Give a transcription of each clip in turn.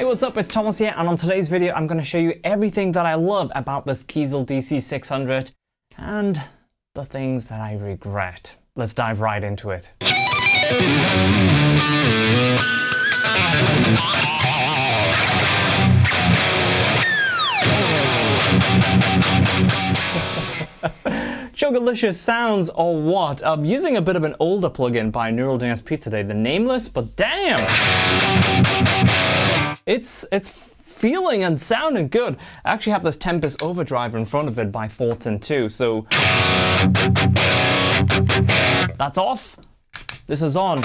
What's up, it's Thomas here, and on today's video I'm going to show you everything that I love about this Kiesel DC600 and the things that I regret. Let's dive right into it. Chocolicious sounds or what? I'm using a bit of an older plugin by Neural DSP today, the Nameless, but damn! It's feeling and sounding good. I actually have this Tempest Overdrive in front of it by Fortin too, so that's off. This is on.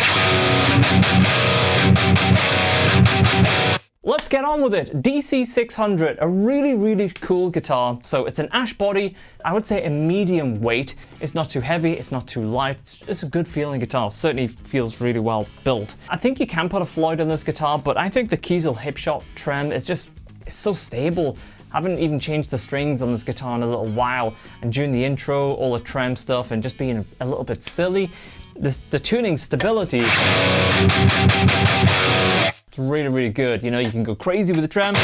Let's get on with it. DC600, a really cool guitar. So it's an ash body, I would say a medium weight. It's not too heavy, it's not too light. It's a good feeling guitar, certainly feels really well built. I think you can put a Floyd on this guitar, but I think the Kiesel hipshot trend is it's so stable. I haven't even changed the strings on this guitar in a little while. And during the intro, all the trem stuff and just being a little bit silly, the tuning stability, it's really good. You know, you can go crazy with the trem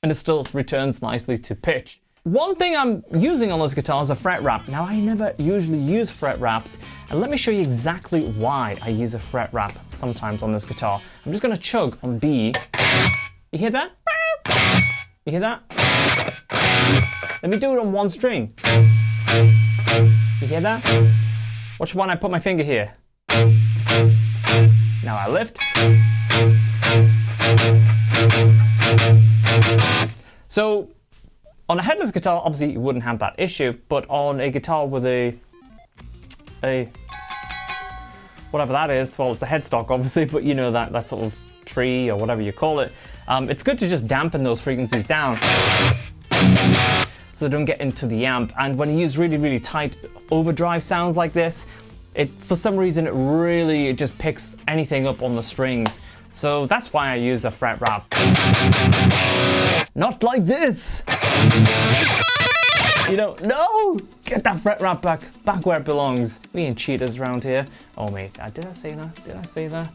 and it still returns nicely to pitch. One thing I'm using on this guitar is a fret wrap. Now, I never usually use fret wraps, and let me show you exactly why I use a fret wrap sometimes on this guitar. I'm just gonna chug on B. You hear that? You hear that? Let me do it on one string. You hear that? Watch when I put my finger here. Now I lift. So on a headless guitar, obviously you wouldn't have that issue, but on a guitar with a whatever that is, well, it's a headstock obviously, but you know, that sort of tree or whatever you call it, it's good to just dampen those frequencies down so they don't get into the amp. And when you use really tight overdrive sounds like this, for some reason it just picks anything up on the strings. So that's why I use a fret wrap. Not like this! You know, no! Get that fret wrap back where it belongs. We ain't cheaters around here. Oh mate, did I say that? Did I say that?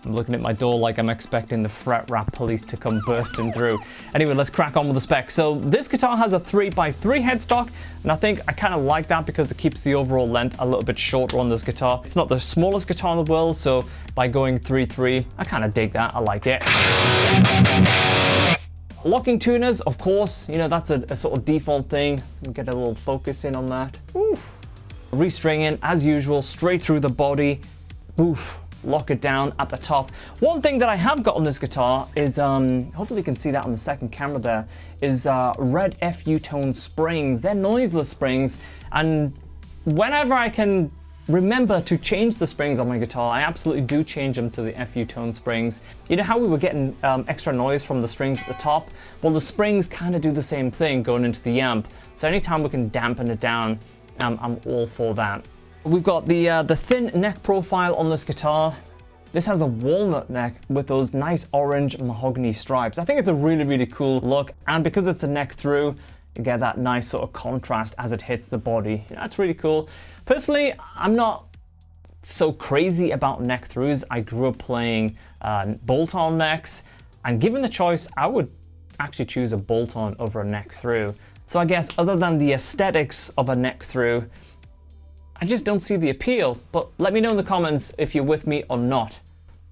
I'm looking at my door like I'm expecting the fret wrap police to come bursting through. Anyway, let's crack on with the specs. So this guitar has a 3x3 headstock, and I think I kind of like that because it keeps the overall length a little bit shorter on this guitar. It's not the smallest guitar in the world, so by going 3-3, I kind of dig that. I like it. Locking tuners, of course, you know, that's a sort of default thing. Get a little focus in on that. Oof. Restringing, as usual, straight through the body. Oof. Lock it down at the top. One thing that I have got on this guitar is, hopefully you can see that on the second camera there, is red FU tone springs. They're noiseless springs, and whenever I can remember to change the springs on my guitar, I absolutely do change them to the FU tone springs. You know how we were getting extra noise from the strings at the top? Well, the springs kind of do the same thing going into the amp. So anytime we can dampen it down, I'm all for that. We've got the thin neck profile on this guitar. This has a walnut neck with those nice orange mahogany stripes. I think it's a really cool look, and because it's a neck through, you get that nice sort of contrast as it hits the body. That's really cool. Personally, I'm not so crazy about neck throughs. I grew up playing bolt-on necks, and given the choice, I would actually choose a bolt-on over a neck through. So I guess other than the aesthetics of a neck through, I just don't see the appeal, but let me know in the comments if you're with me or not.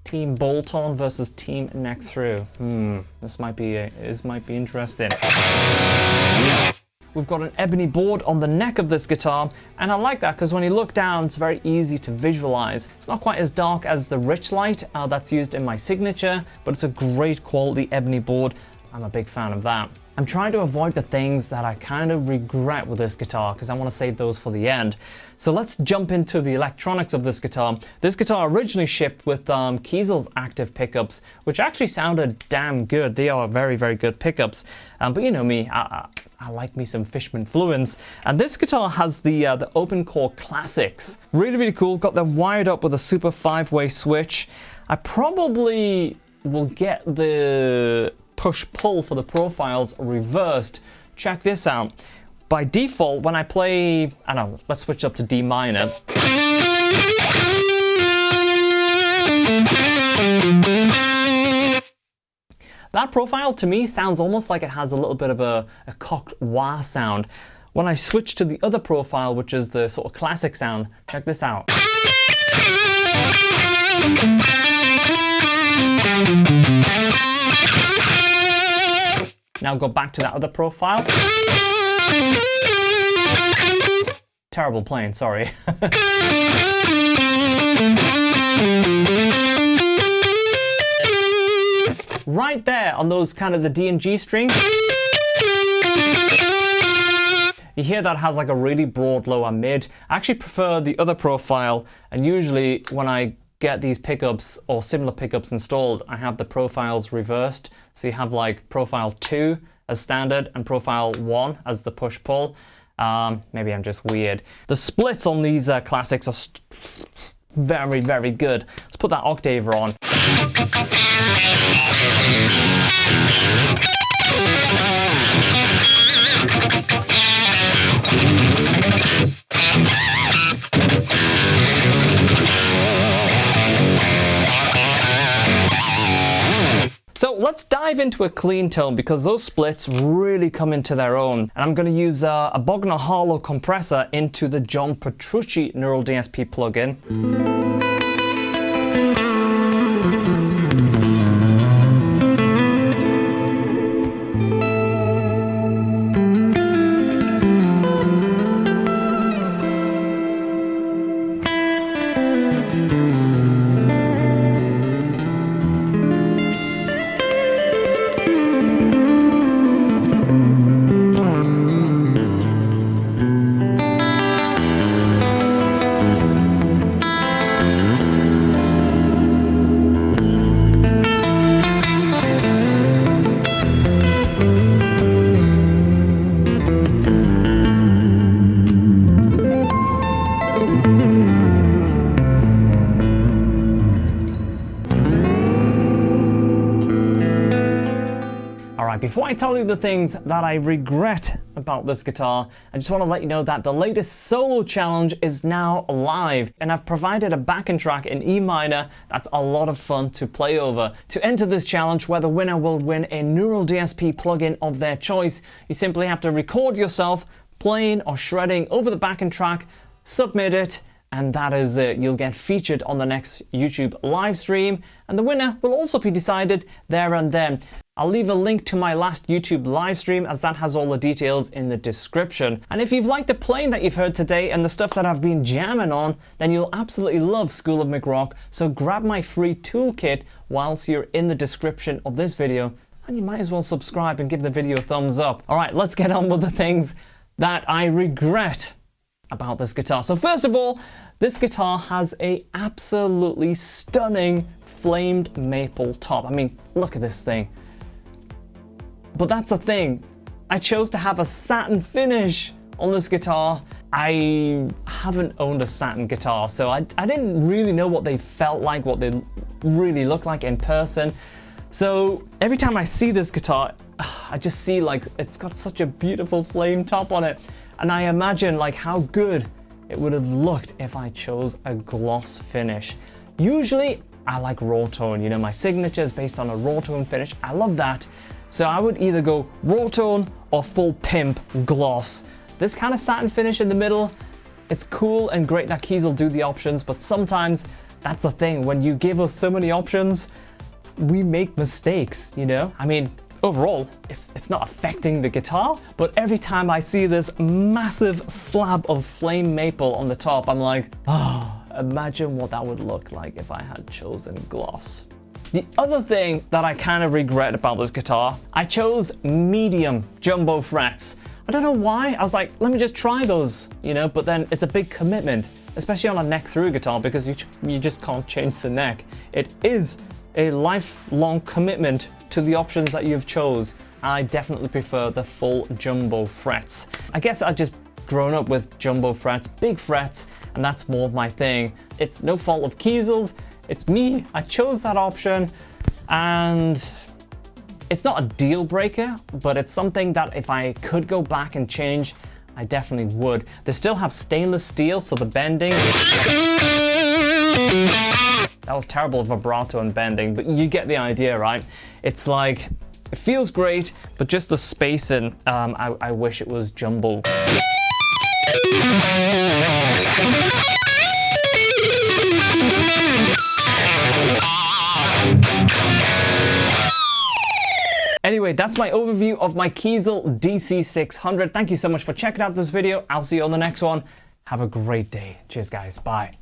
Team bolt-on versus team neck through. This might be interesting. We've got an ebony board on the neck of this guitar, and I like that because when you look down, it's very easy to visualize. It's not quite as dark as the rich light that's used in my signature, but it's a great quality ebony board. I'm a big fan of that. I'm trying to avoid the things that I kind of regret with this guitar because I want to save those for the end. So let's jump into the electronics of this guitar. This guitar originally shipped with Kiesel's active pickups, which actually sounded damn good. They are very, very good pickups. But you know me, I like me some Fishman Fluence. And this guitar has the Open Core Classics. Really, really cool. Got them wired up with a super 5-way switch. I probably will get the push-pull for the profiles reversed. Check this out. By default, when I play, I don't know, let's switch up to D minor. That profile to me sounds almost like it has a little bit of a cocked wah sound. When I switch to the other profile, which is the sort of classic sound, check this out. Now go back to that other profile. Terrible playing, sorry. Right there on those kind of the D and G string. You hear that has like a really broad lower mid. I actually prefer the other profile, and usually when I get these pickups or similar pickups installed, I have the profiles reversed. So you have like profile 2 as standard and profile 1 as the push-pull. Maybe I'm just weird. The splits on these classics are very, very good. Let's put that octaver on. So let's dive into a clean tone because those splits really come into their own. And I'm going to use a Bogner Harlow compressor into the John Petrucci Neural DSP plugin. Before I tell you the things that I regret about this guitar, I just want to let you know that the latest solo challenge is now live, and I've provided a backing track in E minor that's a lot of fun to play over. To enter this challenge, where the winner will win a Neural DSP plugin of their choice, you simply have to record yourself playing or shredding over the backing track, submit it, and that is it. You'll get featured on the next YouTube live stream, and the winner will also be decided there and then. I'll leave a link to my last YouTube live stream, as that has all the details in the description. And if you've liked the playing that you've heard today and the stuff that I've been jamming on, then you'll absolutely love School of McRock. So grab my free toolkit whilst you're in the description of this video, and you might as well subscribe and give the video a thumbs up. All right, let's get on with the things that I regret about this guitar. So first of all, this guitar has a absolutely stunning flamed maple top. I mean, look at this thing. But that's the thing, I chose to have a satin finish on this guitar. I haven't owned a satin guitar, so I didn't really know what they felt like, what they really look like in person. So every time I see this guitar, I just see like it's got such a beautiful flame top on it. And I imagine like how good it would have looked if I chose a gloss finish. Usually I like raw tone, you know, my signature is based on a raw tone finish. I love that. So I would either go raw tone or full pimp gloss. This kind of satin finish in the middle, it's cool and great that Kiesel do the options, but sometimes that's the thing. When you give us so many options, we make mistakes, you know? I mean, overall, it's not affecting the guitar, but every time I see this massive slab of flame maple on the top, I'm like, oh, imagine what that would look like if I had chosen gloss. The other thing that I kind of regret about this guitar, I chose medium jumbo frets. I don't know why. I was like, let me just try those, you know, but then it's a big commitment, especially on a neck through guitar, because you just can't change the neck. It is a lifelong commitment to the options that you've chose. I definitely prefer the full jumbo frets. I guess I just grown up with jumbo frets, big frets, and that's more my thing. It's no fault of Kiesel's, it's me. I chose that option, and it's not a deal breaker, but it's something that if I could go back and change, I definitely would. They still have stainless steel, so the bending, that was terrible vibrato and bending, but you get the idea, right? It's like, it feels great, but just the spacing, I wish it was jumbo. Anyway, that's my overview of my Kiesel DC600. Thank you so much for checking out this video. I'll see you on the next one. Have a great day. Cheers, guys. Bye.